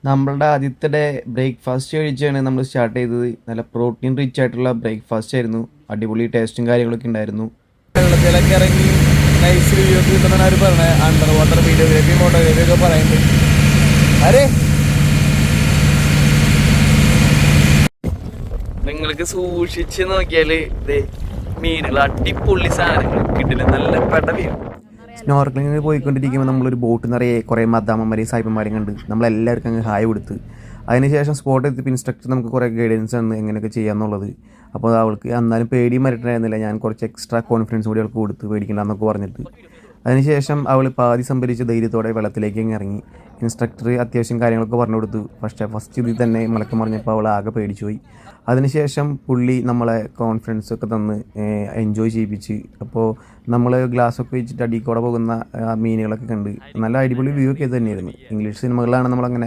നമ്മളുടെ ആദ്യത്തെ day breakfast കഴിച്ചാണ് നമ്മൾ സ്റ്റാർട്ട് ചെയ്തത്. നല്ല പ്രോട്ടീൻ റിച്ച് ആയിട്ടുള്ള ബ്രേക്ക്ഫാസ്റ്റ് ആയിരുന്നു. അടിപൊളി ടേസ്റ്റും കാര്യങ്ങളൊക്കെ ഉണ്ടായിരുന്നു. വെള്ളത്തിലൊക്കെ ഇറങ്ങി നൈസ് വ്യൂ ഒക്കെ കിട്ടുന്നതാണ് അവർ പറഞ്ഞത്. അണ്ടർ വാട്ടർ വീഡിയോഗ്രാഫി ഫോട്ടോഗ്രാഫി ഒക്കെ പറയുന്നുണ്ട്. അരെ നിങ്ങൾക്ക് സൂക്ഷിച്ച് നോക്കിയാല് മീനുകൾ അടിപൊളി സാധനങ്ങൾ കിട്ടില്ല. നല്ല പെട്ട വ്യൂ. സ്നോർക്കലിങ്ങിന് പോയിക്കൊണ്ടിരിക്കുമ്പോൾ നമ്മളൊരു ബോട്ട് നിറയെ കുറേ മദാമ്മമാരെയും സായിപ്പന്മാരെയും കണ്ട് നമ്മളെല്ലാവർക്കും അങ്ങ് ഹായ് കൊടുത്ത് അതിനുശേഷം സ്പോട്ട് എത്തിയപ്പോൾ ഇൻസ്ട്രക്ടർ നമുക്ക് കുറേ ഗൈഡൻസ് ആണ് എങ്ങനെയൊക്കെ ചെയ്യാമെന്നുള്ളത്. അപ്പോൾ അവൾക്ക് എന്നാലും പേടിയും വരട്ടുണ്ടായിരുന്നില്ല. ഞാൻ കുറച്ച് എക്സ്ട്രാ കോൺഫിഡൻസ് കൂടി അവൾക്ക് കൊടുത്ത് പേടിക്കണ്ടെന്നൊക്കെ പറഞ്ഞിട്ട് അതിനുശേഷം അവൾ പാതി സംഭരിച്ച് ധൈര്യത്തോടെ വെള്ളത്തിലേക്ക് അങ്ങ് ഇറങ്ങി. ഇൻസ്ട്രക്ടർ അത്യാവശ്യം കാര്യങ്ങളൊക്കെ പറഞ്ഞു കൊടുത്തു. പക്ഷേ ഫസ്റ്റ് ഇതിൽ തന്നെ മലക്കം പറഞ്ഞപ്പോൾ അവൾ ആകെ പേടിച്ചു പോയി. അതിനുശേഷം പുള്ളി നമ്മളെ കോൺഫിഡൻസൊക്കെ തന്ന് എൻജോയ് ചെയ്യിപ്പിച്ച്. അപ്പോൾ നമ്മൾ ഗ്ലാസ്സൊക്കെ വെച്ചിട്ട് അടിയിൽ കൂടെ പോകുന്ന മീനുകളൊക്കെ കണ്ട് നല്ല അടിപൊളി വ്യൂ ഒക്കെ തന്നെയായിരുന്നു. ഇംഗ്ലീഷ് സിനിമകളിലാണ് നമ്മളങ്ങനെ